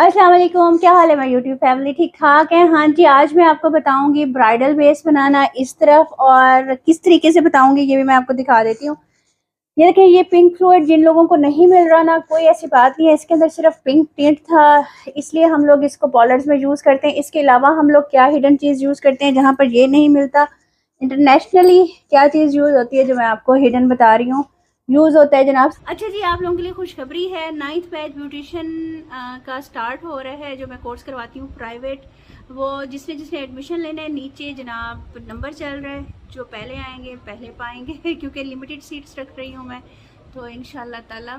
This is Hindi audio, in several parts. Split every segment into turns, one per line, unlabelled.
अस्सलाम वालेकुम, क्या हाल है मेरी यूट्यूब फैमिली? ठीक ठाक है। हाँ जी, आज मैं आपको बताऊंगी ब्राइडल बेस बनाना इस तरफ, और किस तरीके से बताऊंगी ये भी मैं आपको दिखा देती हूँ। ये देखिए, ये पिंक फ्लूइड जिन लोगों को नहीं मिल रहा ना, कोई ऐसी बात नहीं है, इसके अंदर सिर्फ पिंक टिंट था, इसलिए हम लोग इसको पॉलर्स में यूज़ करते हैं। इसके अलावा हम लोग क्या हिडन चीज़ यूज़ करते हैं जहाँ पर ये नहीं मिलता। इंटरनेशनली क्या चीज़ यूज़ होती है जो मैं आपको हिडन बता रही हूँ, यूज़ होता है जनाब। अच्छा जी, आप लोगों के लिए खुशखबरी है, 9th बैच ब्यूटिशियन का स्टार्ट हो रहा है, जो मैं कोर्स करवाती हूँ प्राइवेट। वो जिसने जिसने एडमिशन लेना है, नीचे जनाब नंबर चल रहा है, जो पहले आएंगे पहले पाएंगे क्योंकि लिमिटेड सीट्स रख रही हूँ मैं, तो इंशाल्लाह ताला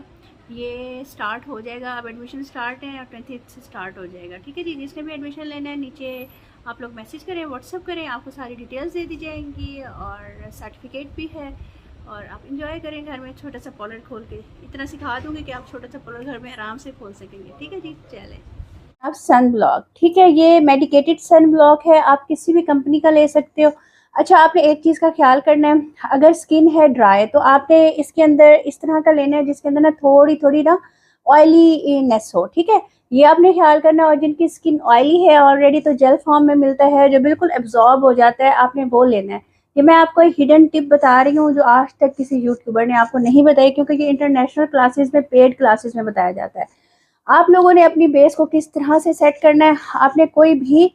ये स्टार्ट हो जाएगा। अब एडमिशन स्टार्ट है और 20th से स्टार्ट हो जाएगा। ठीक है जी, जिसने भी एडमिशन लेना है नीचे आप लोग मैसेज करें, व्हाट्सअप करें, आपको सारी डिटेल्स दे दी जाएंगी और सर्टिफिकेट भी है। और आप इंजॉय करें घर में छोटा सा पार्लर खोल के। इतना सिखा दूंगी कि आप छोटा सा पार्लर घर में आराम से खोल सकेंगे। ठीक है जी, चलें। अब सन ब्लॉक, ठीक है, ये मेडिकेटेड सन ब्लॉक है, आप किसी भी कंपनी का ले सकते हो। अच्छा, आपने एक चीज़ का ख्याल करना है, अगर स्किन है ड्राई तो आपने इसके अंदर इस तरह का लेना है जिसके अंदर ना थोड़ी थोड़ी ना ऑयलीनेस हो। ठीक है, ये आपने ख्याल करना है। और जिनकी स्किन ऑयली है ऑलरेडी, तो जेल फॉर्म में मिलता है जो बिल्कुल एब्जॉर्ब हो जाता है, आपने वो लेना है। ये मैं आपको एक हिडन टिप बता रही हूँ जो आज तक किसी यूट्यूबर ने आपको नहीं बताई, क्योंकि ये इंटरनेशनल क्लासेस में, पेड क्लासेस में बताया जाता है। आप लोगों ने अपनी बेस को किस तरह से सेट करना है, आपने कोई भी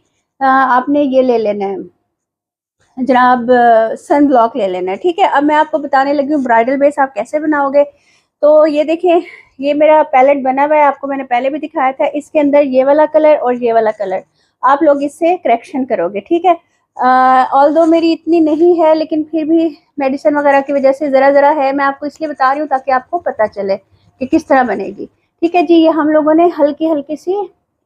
आपने ये ले लेना है जनाब, सन ब्लॉक ले लेना है। ठीक है, अब मैं आपको बताने लगी हूँ ब्राइडल बेस आप कैसे बनाओगे। तो ये देखें, ये मेरा पैलेट बना हुआ है, आपको मैंने पहले भी दिखाया था। इसके अंदर ये वाला कलर और ये वाला कलर, आप लोग इससे करेक्शन करोगे। ठीक है, ऑल्दो मेरी इतनी नहीं है, लेकिन फिर भी मेडिसिन वगैरह की वजह से ज़रा ज़रा है, मैं आपको इसलिए बता रही हूँ ताकि आपको पता चले कि किस तरह बनेगी। ठीक है जी, ये हम लोगों ने हल्की हल्की सी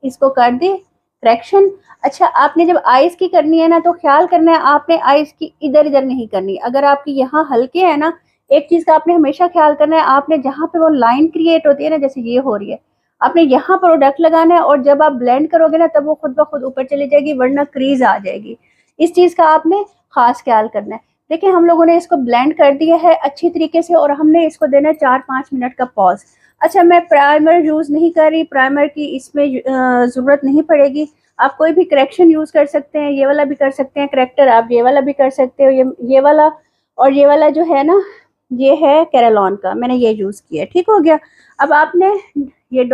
इसको कर दी करेक्शन। अच्छा, आपने जब आइस की करनी है ना, तो ख्याल करना है आपने आइस की इधर इधर नहीं करनी। अगर आपकी यहाँ हल्के है ना, एक चीज का आपने हमेशा ख्याल करना है, आपने जहाँ पे वो लाइन क्रिएट होती है ना, जैसे ये हो रही है, आपने यहाँ प्रोडक्ट लगाना है, और जब आप ब्लेंड करोगे ना तब वो खुद ब खुद ऊपर चली जाएगी, वरना क्रीज आ जाएगी। इस चीज का आपने खास ख्याल करना है। देखिए, हम लोगों ने इसको ब्लेंड कर दिया है अच्छी तरीके से, और हमने इसको देना है 4-5 मिनट का पॉज। अच्छा, मैं प्राइमर यूज नहीं कर रही, प्राइमर की इसमें जरूरत नहीं पड़ेगी। आप कोई भी करेक्शन यूज कर सकते हैं, ये वाला भी कर सकते हैं करेक्टर, आप ये वाला भी कर सकते हो, ये वाला। और ये वाला जो है ना, ये है कैरेलॉन का, मैंने ये यूज किया। ठीक हो गया। अब आपने ये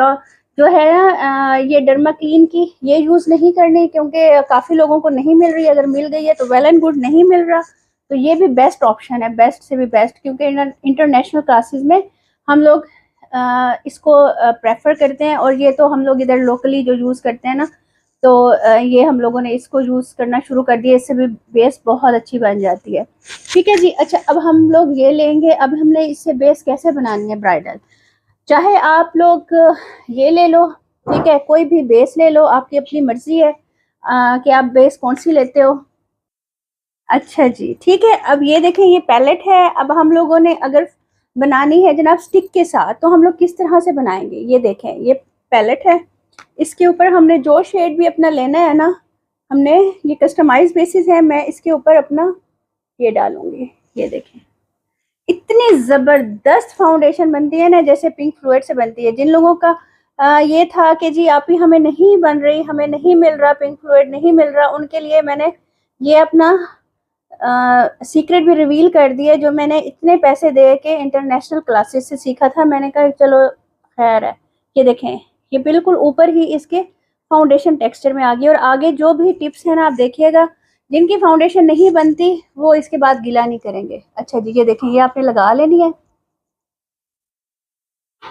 जो है ना, ये डर्मा क्लीन की ये यूज नहीं करनी, क्योंकि काफी लोगों को नहीं मिल रही। अगर मिल गई है तो वेल एंड गुड, नहीं मिल रहा तो ये भी बेस्ट ऑप्शन है, बेस्ट से भी बेस्ट, क्योंकि इंटरनेशनल क्लासेस में हम लोग इसको प्रेफर करते हैं। और ये तो हम लोग इधर लोकली जो यूज़ करते हैं ना, तो ये हम लोगों ने इसको यूज़ करना शुरू कर दिया, इससे भी बेस बहुत अच्छी बन जाती है। ठीक है जी। अच्छा, अब हम लोग ये लेंगे, अब हमने इससे बेस कैसे बनानी है ब्राइडल। चाहे आप लोग ये ले लो, ठीक है, कोई भी बेस ले लो, आपकी अपनी मर्जी है कि आप बेस कौन सी लेते हो। अच्छा जी, ठीक है। अब ये देखें, ये पैलेट है। अब हम लोगों ने अगर बनानी है जनाब स्टिक के साथ, तो हम लोग किस तरह से बनाएंगे, ये देखें, ये पैलेट है, इसके ऊपर हमने जो शेड भी अपना लेना है ना, हमने ये कस्टमाइज बेसिस है, मैं इसके ऊपर अपना ये डालूंगी। ये देखें, इतनी ज़बरदस्त फाउंडेशन बनती है ना, जैसे पिंक फ्लूइड से बनती है। जिन लोगों का ये था कि जी आप ही हमें नहीं बन रही, हमें नहीं मिल रहा, पिंक फ्लूइड नहीं मिल रहा, उनके लिए मैंने ये अपना सीक्रेट भी रिवील कर दिया, जो मैंने इतने पैसे दे के इंटरनेशनल क्लासेस से सीखा था। मैंने कहा चलो खैर है। ये देखें, ये बिल्कुल ऊपर ही इसके फाउंडेशन टेक्सचर में आ गई। और आगे जो भी टिप्स हैं ना, आप देखिएगा, जिनकी फाउंडेशन नहीं बनती वो इसके बाद गीला नहीं करेंगे। अच्छा जी, ये देखें, ये आपने लगा लेनी है,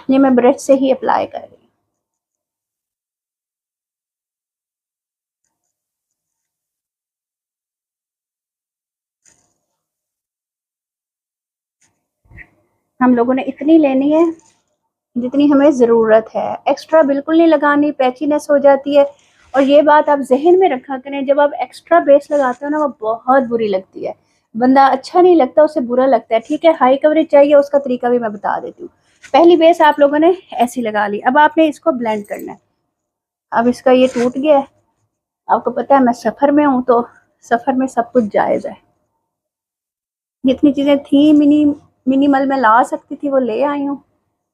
ये मैं ब्रश से ही अप्लाई कर रही हूँ। हम लोगों ने इतनी लेनी है जितनी हमें ज़रूरत है, एक्स्ट्रा बिल्कुल नहीं लगानी, पैचीनेस हो जाती है। और ये बात आप जहन में रखा करें, जब आप एक्स्ट्रा बेस लगाते हो ना, वो बहुत बुरी लगती है, बंदा अच्छा नहीं लगता, उसे बुरा लगता है। ठीक है, हाई कवरेज चाहिए, उसका तरीका भी मैं बता देती हूँ। पहली बेस आप लोगों ने ऐसी लगा ली, अब आपने इसको ब्लेंड करना है। अब इसका ये टूट गया है, आपको पता है मैं सफ़र में हूँ, तो सफ़र में सब कुछ जायज़ है। जितनी चीज़ें थी मिनिमल में ला सकती थी वो ले आई हूँ।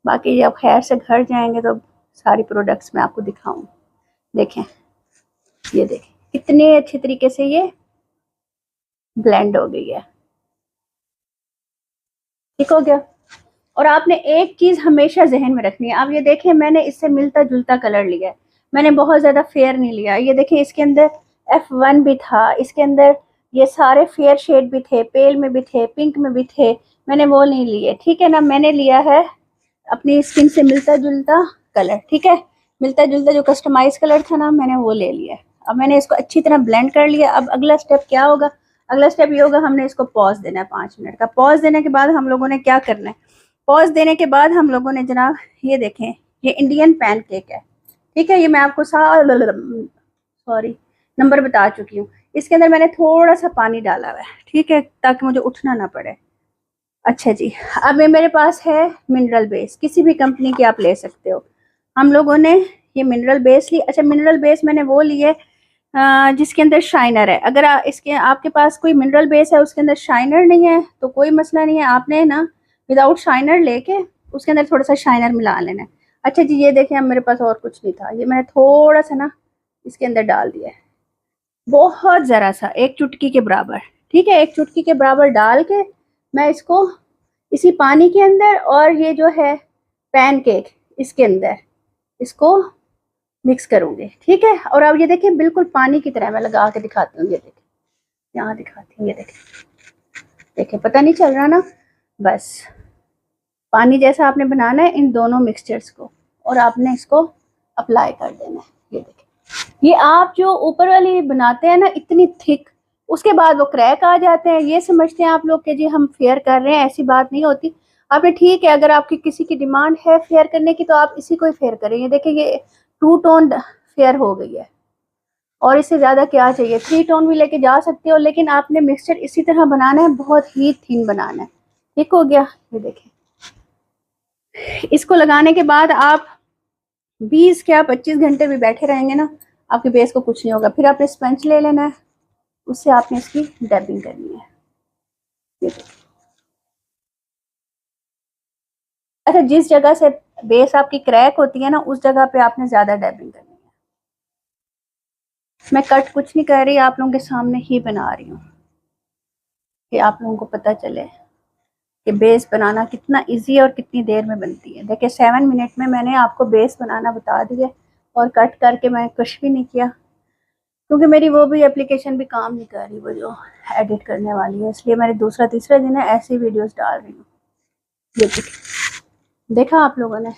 बाकी जब खैर से घर जाएंगे तो सारी प्रोडक्ट्स मैं आपको दिखाऊँ। देखें, ये देखें कितने अच्छे तरीके से ये ब्लेंड हो गई है। ठीक हो गया। और आपने एक चीज हमेशा जहन में रखनी है। अब ये देखें, मैंने इससे मिलता जुलता कलर लिया है, मैंने बहुत ज्यादा फेयर नहीं लिया। ये देखें, इसके अंदर F1 भी था, इसके अंदर ये सारे फेयर शेड भी थे, पेल में भी थे, पिंक में भी थे, मैंने वो नहीं लिए। ठीक है ना, मैंने लिया है अपनी स्किन से मिलता जुलता कलर। ठीक है, मिलता जुलता जो कस्टमाइज कलर था ना, मैंने वो ले लिया। अब मैंने इसको अच्छी तरह ब्लेंड कर लिया। अब अगला स्टेप क्या होगा? अगला स्टेप ये होगा, हमने इसको पॉज देना है 5 मिनट का। पॉज देने के बाद हम लोगों ने क्या करना है? पॉज देने के बाद हम लोगों ने जनाब, ये देखें, ये इंडियन पैनकेक है। ठीक है, ये मैं आपको सॉरी नंबर बता चुकी हूँ। इसके अंदर मैंने थोड़ा सा पानी डाला हुआ है, ठीक है, ताकि मुझे उठना ना पड़े। अच्छा जी, अब ये मेरे पास है मिनरल बेस, किसी भी कंपनी की आप ले सकते हो। हम लोगों ने ये मिनरल बेस ली। अच्छा, मिनरल बेस मैंने वो लिए जिसके अंदर शाइनर है। अगर इसके आपके पास कोई मिनरल बेस है, उसके अंदर शाइनर नहीं है, तो कोई मसला नहीं है, आपने ना विदाउट शाइनर लेके उसके अंदर थोड़ा सा शाइनर मिला लेना है। अच्छा जी, ये देखें, अब मेरे पास और कुछ नहीं था, ये मैंने थोड़ा सा ना इसके अंदर डाल दिया है, बहुत ज़रा सा, एक चुटकी के बराबर। ठीक है, एक चुटकी के बराबर डाल के मैं इसको इसी पानी के अंदर और ये जो है पैनकेक इसके अंदर इसको मिक्स करूंगी। ठीक है, और अब ये देखिए, बिल्कुल पानी की तरह मैं लगा के दिखाती हूँ। ये देखिए, यहाँ दिखाती हूँ, ये देखिए, देखिए पता नहीं चल रहा ना? बस पानी जैसा आपने बनाना है इन दोनों मिक्सचर्स को, और आपने इसको अप्लाई कर देना है। ये देखिए, ये आप जो ऊपर वाली बनाते हैं ना इतनी थिक, उसके बाद वो क्रैक आ जाते हैं। ये समझते हैं आप लोग कि जी हम फेयर कर रहे हैं, ऐसी बात नहीं होती। आपने ठीक है, अगर आपकी किसी की डिमांड है फेयर करने की, तो आप इसी को ही फेयर करें। ये देखिए, ये 2 टोन फेयर हो गई है, और इससे ज़्यादा क्या चाहिए? 3 टोन भी लेके जा सकते हो, लेकिन आपने मिक्सचर इसी तरह बनाना है, बहुत ही थिन बनाना है। ठीक हो गया। ये देखिए, इसको लगाने के बाद आप 20 क्या 25 घंटे भी बैठे रहेंगे ना, आपके बेस को कुछ नहीं होगा। फिर आपने स्पंज ले लेना है, उससे आपने इसकी डैबिंग करनी है। ये देखिए, अच्छा, जिस जगह से बेस आपकी क्रैक होती है ना, उस जगह पे आपने ज़्यादा डैबिंग करनी है। मैं कट कुछ नहीं कर रही, आप लोगों के सामने ही बना रही हूँ कि आप लोगों को पता चले कि बेस बनाना कितना इजी है और कितनी देर में बनती है। देखिए, 7 मिनट में मैंने आपको बेस बनाना बता दिया, और कट करके मैं कुछ भी नहीं किया, क्योंकि मेरी वो भी एप्लीकेशन भी काम नहीं कर रही, वो जो एडिट करने वाली है, इसलिए मैंने दूसरा तीसरा दिन है ऐसी वीडियोस डाल रही हूँ। देखा आप लोगों ने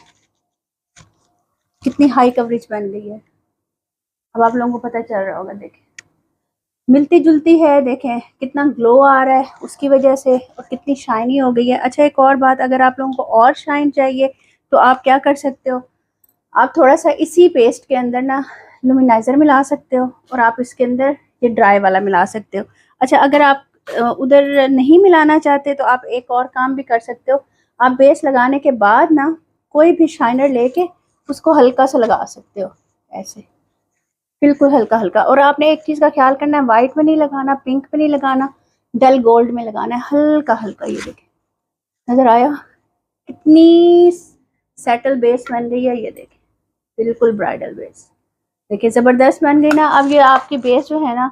कितनी हाई कवरेज बन गई है? अब आप लोगों को पता चल रहा होगा। देखें, मिलती जुलती है, देखें कितना ग्लो आ रहा है उसकी वजह से, और कितनी शाइनी हो गई है। अच्छा, एक और बात, अगर आप लोगों को और शाइन चाहिए तो आप क्या कर सकते हो, आप थोड़ा सा इसी पेस्ट के अंदर ना लुमिनाइजर मिला सकते हो, और आप इसके अंदर ये ड्राई वाला मिला सकते हो। अच्छा, अगर आप उधर नहीं मिलाना चाहते तो आप एक और काम भी कर सकते हो, आप बेस लगाने के बाद ना कोई भी शाइनर लेके उसको हल्का सा लगा सकते हो, ऐसे बिल्कुल हल्का हल्का। और आपने एक चीज़ का ख्याल करना है, वाइट में नहीं लगाना, पिंक में नहीं लगाना, डल गोल्ड में लगाना है, हल्का हल्का। ये देखिए, नज़र आया कितनी सेटल बेस बन रही है? ये देखिए, बिल्कुल ब्राइडल बेस, देखिए ज़बरदस्त बन गई ना। अब ये आपकी बेस जो है ना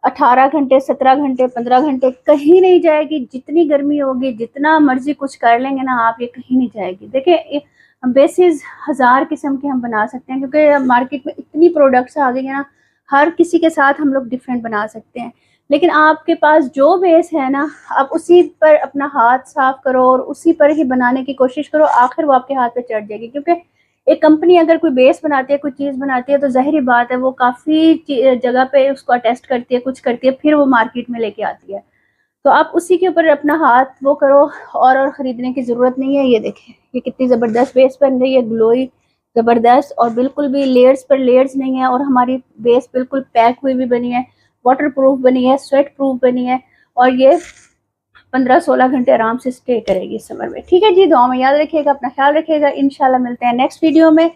18 घंटे 17 घंटे 15 घंटे कहीं नहीं जाएगी। जितनी गर्मी होगी, जितना मर्जी कुछ कर लेंगे ना आप, ये कहीं नहीं जाएगी। देखिए, बेसिस 1000 किस्म के हम बना सकते हैं, क्योंकि मार्केट में इतनी प्रोडक्ट्स आ गई है ना, हर किसी के साथ हम लोग डिफरेंट बना सकते हैं। लेकिन आपके पास जो बेस है ना, आप उसी पर अपना हाथ साफ करो और उसी पर ही बनाने की कोशिश करो, आखिर वो आपके हाथ पे चढ़ जाएगी। क्योंकि एक कंपनी अगर कोई बेस बनाती है, कोई चीज़ बनाती है, तो ज़ाहिर बात है वो काफ़ी जगह पे उसको अटेस्ट करती है, कुछ करती है, फिर वो मार्केट में लेके आती है। तो आप उसी के ऊपर अपना हाथ वो करो, और ख़रीदने की ज़रूरत नहीं है। ये देखें, ये कितनी ज़बरदस्त बेस बन रही है, ग्लोई ज़बरदस्त, और बिल्कुल भी लेयर्स पर लेयर्स नहीं है, और हमारी बेस बिल्कुल पैक हुई भी बनी है, वाटर प्रूफ बनी है, स्वेट प्रूफ बनी है, और ये 15-16 घंटे आराम से स्टे करेगी समर में। ठीक है जी, दुआ में याद रखिएगा, अपना ख्याल रखिएगा। इंशाल्लाह मिलते हैं नेक्स्ट वीडियो में।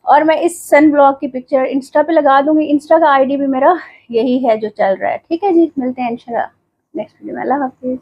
और मैं इस सन ब्लॉक की पिक्चर इंस्टा पे लगा दूंगी, इंस्टा का आईडी भी मेरा यही है जो चल रहा है। ठीक है जी, मिलते हैं इंशाल्लाह नेक्स्ट वीडियो में। अल्लाह हाफिज़।